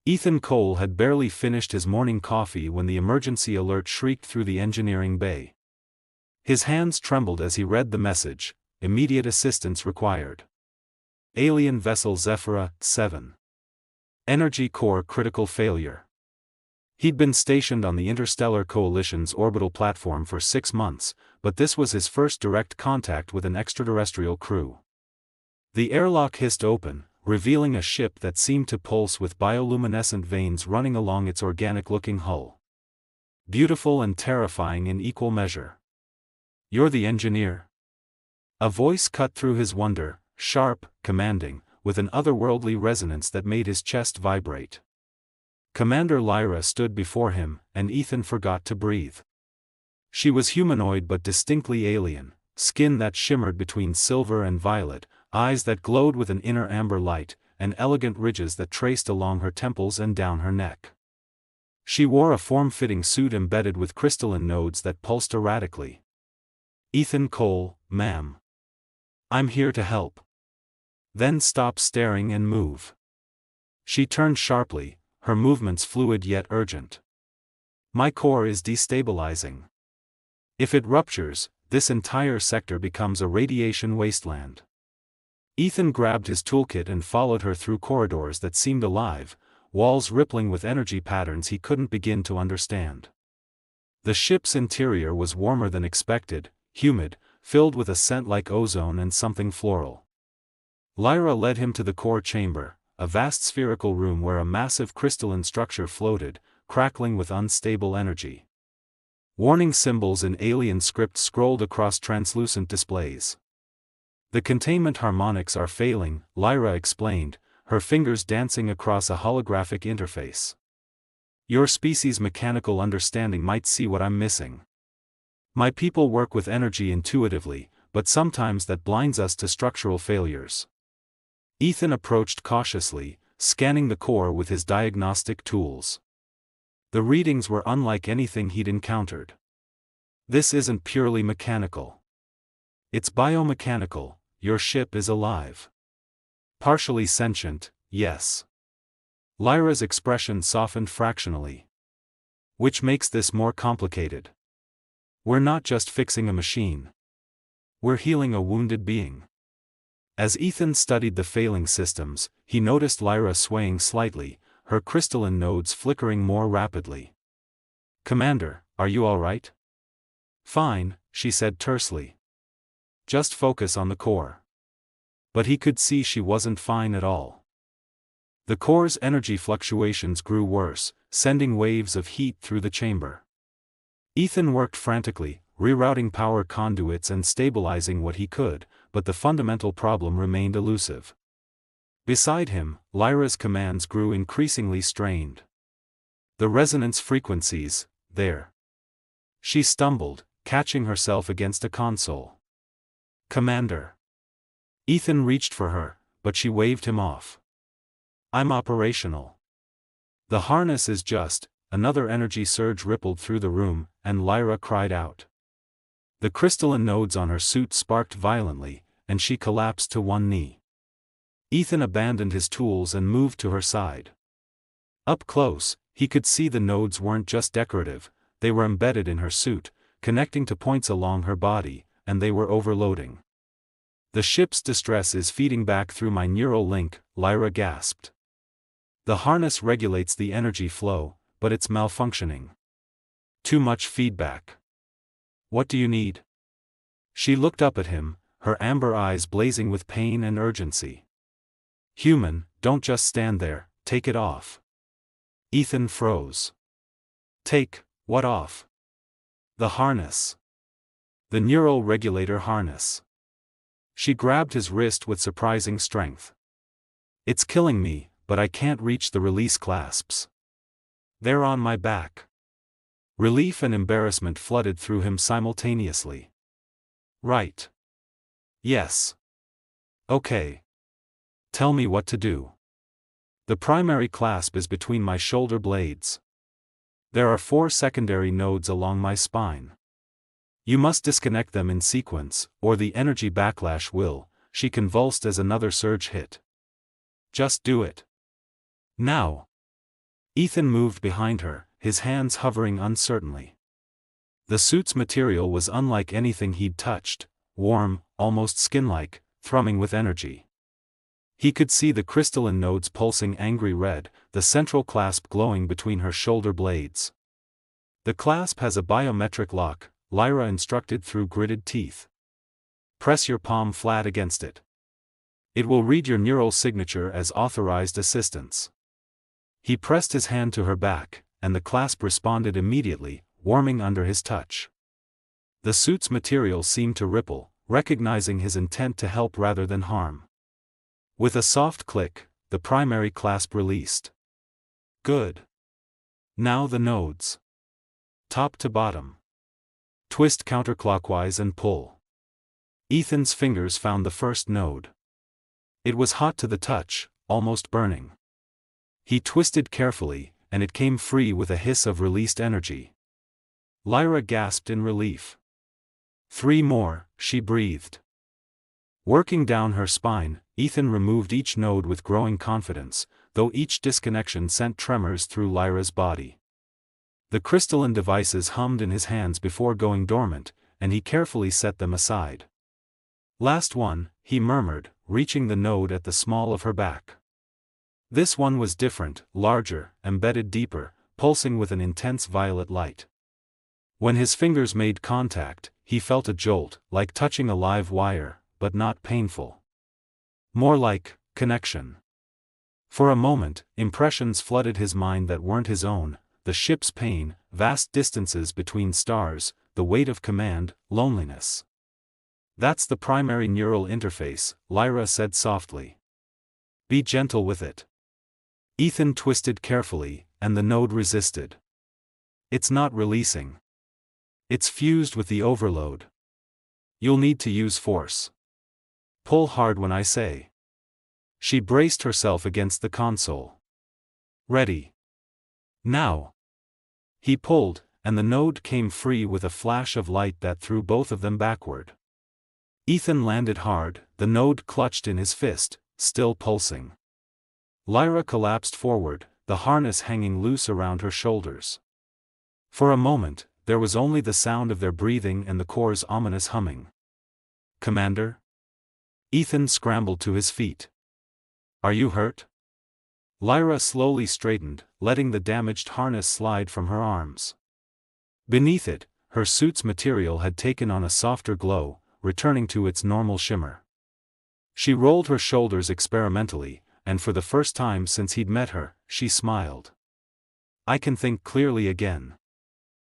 Ethan Cole had barely finished his morning coffee when the emergency alert shrieked through the engineering bay. His hands trembled as he read the message: immediate assistance required. Alien vessel Zephyra, 7. Energy core critical failure. He'd been stationed on the Interstellar Coalition's orbital platform for 6 months, but this was his first direct contact with an extraterrestrial crew. The airlock hissed open, revealing a ship that seemed to pulse with bioluminescent veins running along its organic-looking hull. Beautiful and terrifying in equal measure. "You're the engineer?" A voice cut through his wonder, sharp, commanding, with an otherworldly resonance that made his chest vibrate. Commander Lyra stood before him, and Ethan forgot to breathe. She was humanoid but distinctly alien, skin that shimmered between silver and violet, eyes that glowed with an inner amber light, and elegant ridges that traced along her temples and down her neck. She wore a form-fitting suit embedded with crystalline nodes that pulsed erratically. "Ethan Cole, ma'am. I'm here to help." "Then stop staring and move." She turned sharply, her movements fluid yet urgent. "My core is destabilizing. If it ruptures, this entire sector becomes a radiation wasteland." Ethan grabbed his toolkit and followed her through corridors that seemed alive, walls rippling with energy patterns he couldn't begin to understand. The ship's interior was warmer than expected, humid, filled with a scent like ozone and something floral. Lyra led him to the core chamber, a vast spherical room where a massive crystalline structure floated, crackling with unstable energy. Warning symbols in alien script scrolled across translucent displays. "The containment harmonics are failing," Lyra explained, her fingers dancing across a holographic interface. "Your species' mechanical understanding might see what I'm missing. My people work with energy intuitively, but sometimes that blinds us to structural failures." Ethan approached cautiously, scanning the core with his diagnostic tools. The readings were unlike anything he'd encountered. "This isn't purely mechanical. It's biomechanical. Your ship is alive. Partially sentient, yes." Lyra's expression softened fractionally. "Which makes this more complicated. We're not just fixing a machine. We're healing a wounded being." As Ethan studied the failing systems, he noticed Lyra swaying slightly, her crystalline nodes flickering more rapidly. "Commander, are you all right?" "Fine," she said tersely. "Just focus on the core." But he could see she wasn't fine at all. The core's energy fluctuations grew worse, sending waves of heat through the chamber. Ethan worked frantically, rerouting power conduits and stabilizing what he could, but the fundamental problem remained elusive. Beside him, Lyra's commands grew increasingly strained. "The resonance frequencies, there." She stumbled, catching herself against a console. "Commander." Ethan reached for her, but she waved him off. "I'm operational." "The harness is just." Another energy surge rippled through the room, and Lyra cried out. The crystalline nodes on her suit sparked violently, and she collapsed to one knee. Ethan abandoned his tools and moved to her side. Up close, he could see the nodes weren't just decorative, they were embedded in her suit, connecting to points along her body, and they were overloading. "The ship's distress is feeding back through my neural link," Lyra gasped. "The harness regulates the energy flow, but it's malfunctioning. Too much feedback. What do you need?" She looked up at him, her amber eyes blazing with pain and urgency. "Human, don't just stand there, take it off." Ethan froze. "Take what off?" "The harness. The neural regulator harness." She grabbed his wrist with surprising strength. "It's killing me, but I can't reach the release clasps. They're on my back." Relief and embarrassment flooded through him simultaneously. "Right. Yes. Okay. Tell me what to do." "The primary clasp is between my shoulder blades. There are 4 secondary nodes along my spine. You must disconnect them in sequence, or the energy backlash will." She convulsed as another surge hit. "Just do it. Now." Ethan moved behind her, his hands hovering uncertainly. The suit's material was unlike anything he'd touched, warm, almost skin-like, thrumming with energy. He could see the crystalline nodes pulsing angry red, the central clasp glowing between her shoulder blades. The clasp has a biometric lock, Lyra instructed through gritted teeth. Press your palm flat against it. It will read your neural signature as authorized assistance. He pressed his hand to her back, and the clasp responded immediately, warming under his touch. The suit's material seemed to ripple, recognizing his intent to help rather than harm. With a soft click, the primary clasp released. Good. Now the nodes. Top to bottom. Twist counterclockwise and pull. Ethan's fingers found the first node. It was hot to the touch, almost burning. He twisted carefully, and it came free with a hiss of released energy. Lyra gasped in relief. 3 more, she breathed. Working down her spine, Ethan removed each node with growing confidence, though each disconnection sent tremors through Lyra's body. The crystalline devices hummed in his hands before going dormant, and he carefully set them aside. Last one, he murmured, reaching the node at the small of her back. This one was different, larger, embedded deeper, pulsing with an intense violet light. When his fingers made contact, he felt a jolt, like touching a live wire, but not painful. More like connection. For a moment, impressions flooded his mind that weren't his own: the ship's pain, vast distances between stars, the weight of command, loneliness. That's the primary neural interface, Lyra said softly. Be gentle with it. Ethan twisted carefully, and the node resisted. It's not releasing. It's fused with the overload. You'll need to use force. Pull hard when I say. She braced herself against the console. Ready. Now. He pulled, and the node came free with a flash of light that threw both of them backward. Ethan landed hard, the node clutched in his fist, still pulsing. Lyra collapsed forward, the harness hanging loose around her shoulders. For a moment, there was only the sound of their breathing and the core's ominous humming. Commander? Ethan scrambled to his feet. Are you hurt? Lyra slowly straightened, letting the damaged harness slide from her arms. Beneath it, her suit's material had taken on a softer glow, returning to its normal shimmer. She rolled her shoulders experimentally, and for the first time since he'd met her, she smiled. I can think clearly again.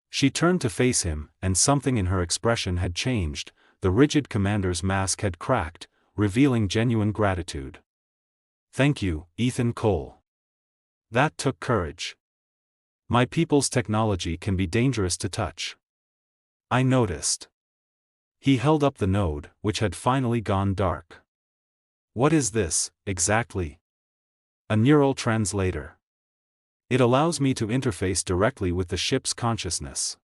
She turned to face him, and something in her expression had changed. The rigid commander's mask had cracked, revealing genuine gratitude. Thank you, Ethan Cole. That took courage. My people's technology can be dangerous to touch. I noticed. He held up the node, which had finally gone dark. What is this, exactly? A neural translator. It allows me to interface directly with the ship's consciousness.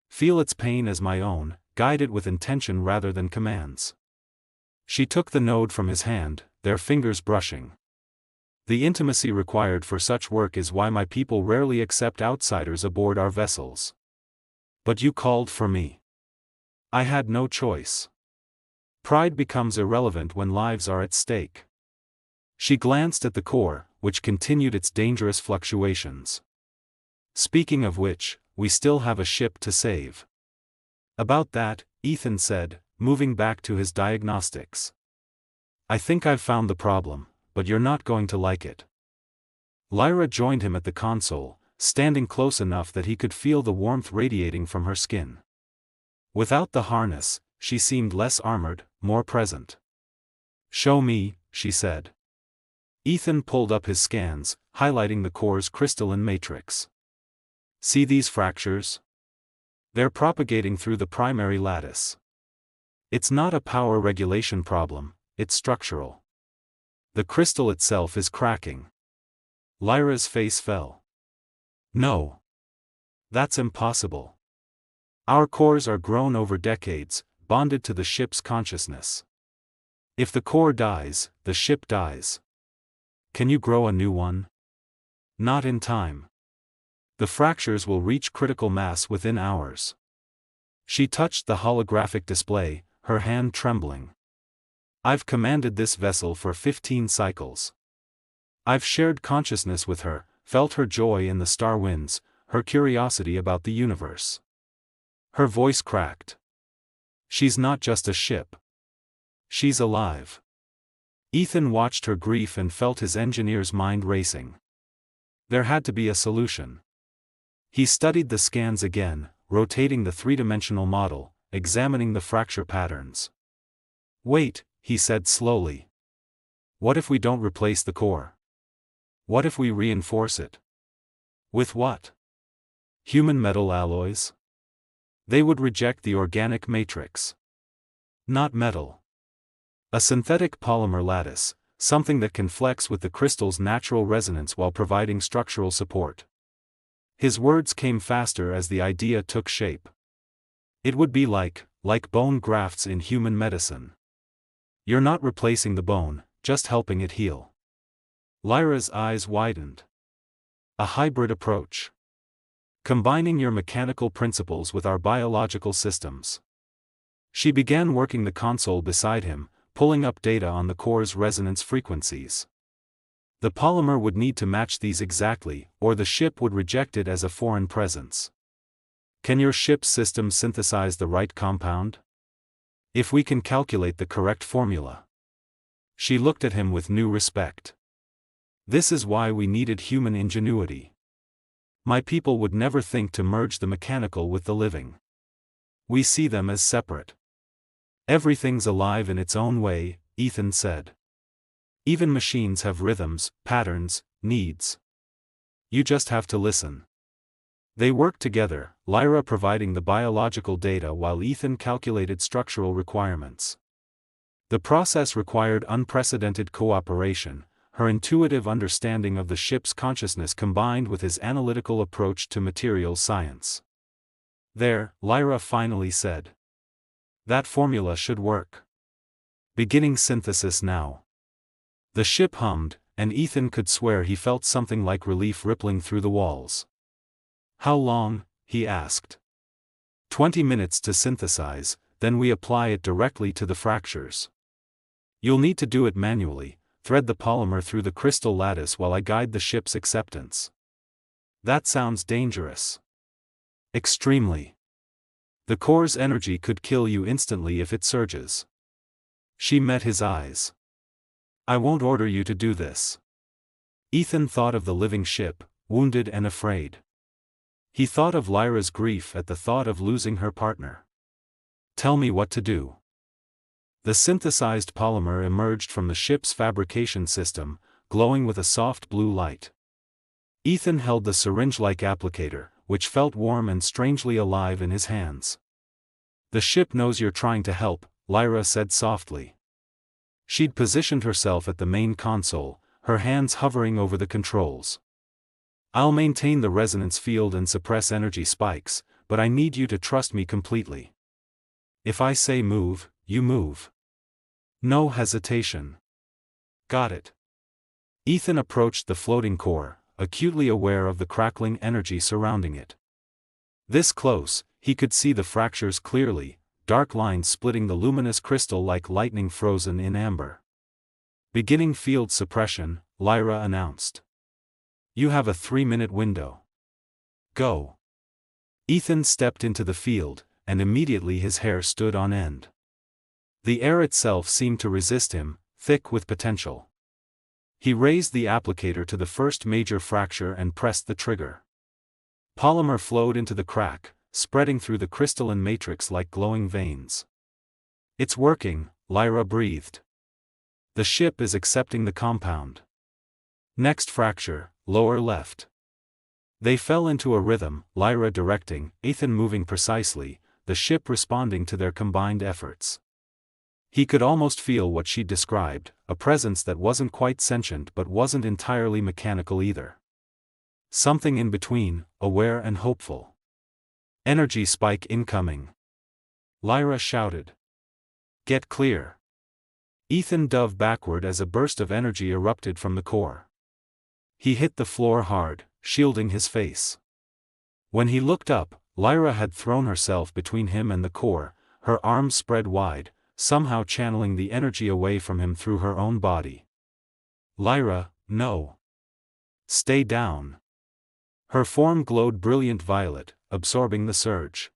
Feel its pain as my own, guide it with intention rather than commands. She took the node from his hand, their fingers brushing. The intimacy required for such work is why my people rarely accept outsiders aboard our vessels. But you called for me. I had no choice. Pride becomes irrelevant when lives are at stake. She glanced at the core, which continued its dangerous fluctuations. Speaking of which, we still have a ship to save. About that, Ethan said, moving back to his diagnostics. I think I've found the problem, but you're not going to like it. Lyra joined him at the console, standing close enough that he could feel the warmth radiating from her skin. Without the harness, she seemed less armored, more present. Show me, she said. Ethan pulled up his scans, highlighting the core's crystalline matrix. See these fractures? They're propagating through the primary lattice. It's not a power regulation problem, it's structural. The crystal itself is cracking. Lyra's face fell. No. That's impossible. Our cores are grown over decades, bonded to the ship's consciousness. If the core dies, the ship dies. Can you grow a new one? Not in time. The fractures will reach critical mass within hours. She touched the holographic display, her hand trembling. I've commanded this vessel for 15 cycles. I've shared consciousness with her, felt her joy in the star winds, her curiosity about the universe. Her voice cracked. She's not just a ship. She's alive. Ethan watched her grief and felt his engineer's mind racing. There had to be a solution. He studied the scans again, rotating the three-dimensional model, examining the fracture patterns. Wait, he said slowly. What if we don't replace the core? What if we reinforce it? With what? Human metal alloys? They would reject the organic matrix. Not metal. A synthetic polymer lattice, something that can flex with the crystal's natural resonance while providing structural support. His words came faster as the idea took shape. It would be like bone grafts in human medicine. You're not replacing the bone, just helping it heal. Lyra's eyes widened. A hybrid approach. Combining your mechanical principles with our biological systems. She began working the console beside him, pulling up data on the core's resonance frequencies. The polymer would need to match these exactly, or the ship would reject it as a foreign presence. Can your ship's system synthesize the right compound? If we can calculate the correct formula. She looked at him with new respect. This is why we needed human ingenuity. My people would never think to merge the mechanical with the living. We see them as separate. Everything's alive in its own way, Ethan said. Even machines have rhythms, patterns, needs. You just have to listen. They worked together, Lyra providing the biological data while Ethan calculated structural requirements. The process required unprecedented cooperation, her intuitive understanding of the ship's consciousness combined with his analytical approach to materials science. There, Lyra finally said. That formula should work. Beginning synthesis now. The ship hummed, and Ethan could swear he felt something like relief rippling through the walls. How long? He asked. 20 minutes to synthesize, then we apply it directly to the fractures. You'll need to do it manually, thread the polymer through the crystal lattice while I guide the ship's acceptance. That sounds dangerous. Extremely. The core's energy could kill you instantly if it surges. She met his eyes. I won't order you to do this. Ethan thought of the living ship, wounded and afraid. He thought of Lyra's grief at the thought of losing her partner. Tell me what to do. The synthesized polymer emerged from the ship's fabrication system, glowing with a soft blue light. Ethan held the syringe-like applicator, which felt warm and strangely alive in his hands. The ship knows you're trying to help, Lyra said softly. She'd positioned herself at the main console, her hands hovering over the controls. I'll maintain the resonance field and suppress energy spikes, but I need you to trust me completely. If I say move, you move. No hesitation. Got it. Ethan approached the floating core, acutely aware of the crackling energy surrounding it. This close, he could see the fractures clearly, dark lines splitting the luminous crystal like lightning frozen in amber. Beginning field suppression, Lyra announced. You have a 3-minute window. Go. Ethan stepped into the field, and immediately his hair stood on end. The air itself seemed to resist him, thick with potential. He raised the applicator to the first major fracture and pressed the trigger. Polymer flowed into the crack, spreading through the crystalline matrix like glowing veins. It's working, Lyra breathed. The ship is accepting the compound. Next fracture, lower left. They fell into a rhythm, Lyra directing, Ethan moving precisely, the ship responding to their combined efforts. He could almost feel what she described, a presence that wasn't quite sentient but wasn't entirely mechanical either. Something in between, aware and hopeful. Energy spike incoming. Lyra shouted. Get clear. Ethan dove backward as a burst of energy erupted from the core. He hit the floor hard, shielding his face. When he looked up, Lyra had thrown herself between him and the core, her arms spread wide, somehow channeling the energy away from him through her own body. Lyra, no. Stay down. Her form glowed brilliant violet, absorbing the surge.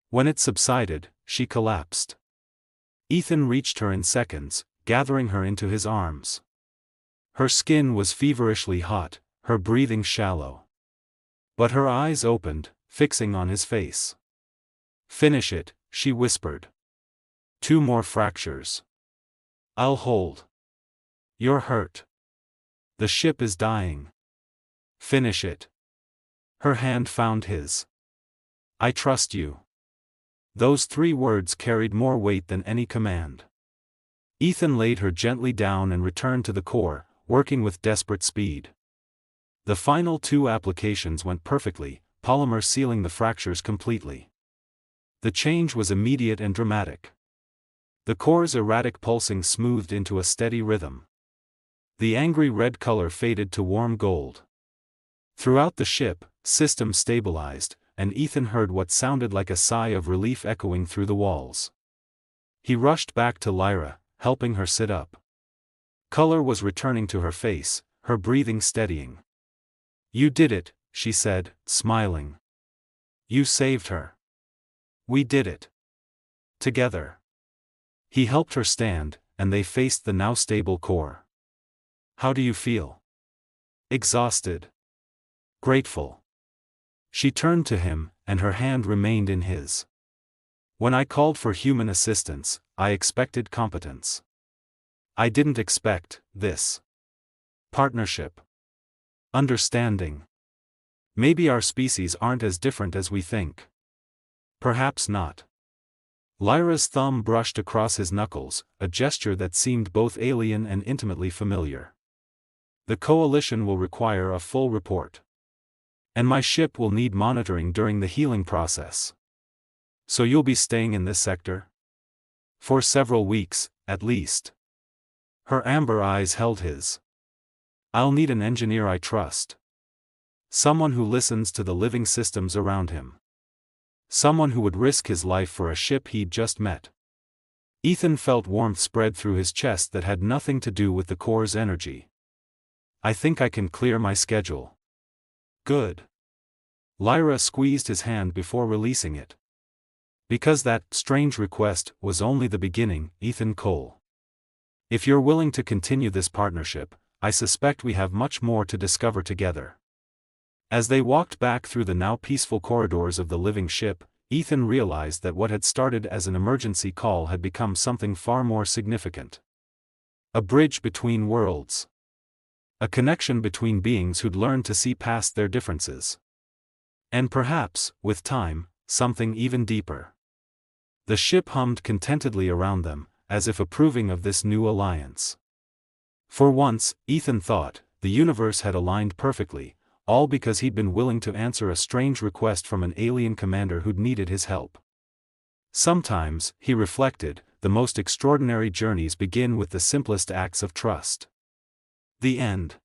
When it subsided, she collapsed. Ethan reached her in seconds, gathering her into his arms. Her skin was feverishly hot, her breathing shallow. But her eyes opened, fixing on his face. Finish it, she whispered. 2 more fractures. I'll hold. You're hurt. The ship is dying. Finish it. Her hand found his. I trust you. Those 3 words carried more weight than any command. Ethan laid her gently down and returned to the core, working with desperate speed. The final 2 applications went perfectly, polymer sealing the fractures completely. The change was immediate and dramatic. The core's erratic pulsing smoothed into a steady rhythm. The angry red color faded to warm gold. Throughout the ship, systems stabilized, and Ethan heard what sounded like a sigh of relief echoing through the walls. He rushed back to Lyra, helping her sit up. Color was returning to her face, her breathing steadying. You did it, she said, smiling. You saved her. We did it. Together. He helped her stand, and they faced the now stable core. How do you feel? Exhausted. Grateful. She turned to him, and her hand remained in his. When I called for human assistance, I expected competence. I didn't expect this. Partnership. Understanding. Maybe our species aren't as different as we think. Perhaps not. Lyra's thumb brushed across his knuckles, a gesture that seemed both alien and intimately familiar. The coalition will require a full report. And my ship will need monitoring during the healing process. So you'll be staying in this sector? For several weeks, at least. Her amber eyes held his. I'll need an engineer I trust. Someone who listens to the living systems around him. Someone who would risk his life for a ship he'd just met. Ethan felt warmth spread through his chest that had nothing to do with the core's energy. I think I can clear my schedule. Good. Lyra squeezed his hand before releasing it. Because that strange request was only the beginning, Ethan Cole. If you're willing to continue this partnership, I suspect we have much more to discover together. As they walked back through the now peaceful corridors of the living ship, Ethan realized that what had started as an emergency call had become something far more significant. A bridge between worlds. A connection between beings who'd learned to see past their differences. And perhaps, with time, something even deeper. The ship hummed contentedly around them, as if approving of this new alliance. For once, Ethan thought, the universe had aligned perfectly, all because he'd been willing to answer a strange request from an alien commander who'd needed his help. Sometimes, he reflected, the most extraordinary journeys begin with the simplest acts of trust. The end.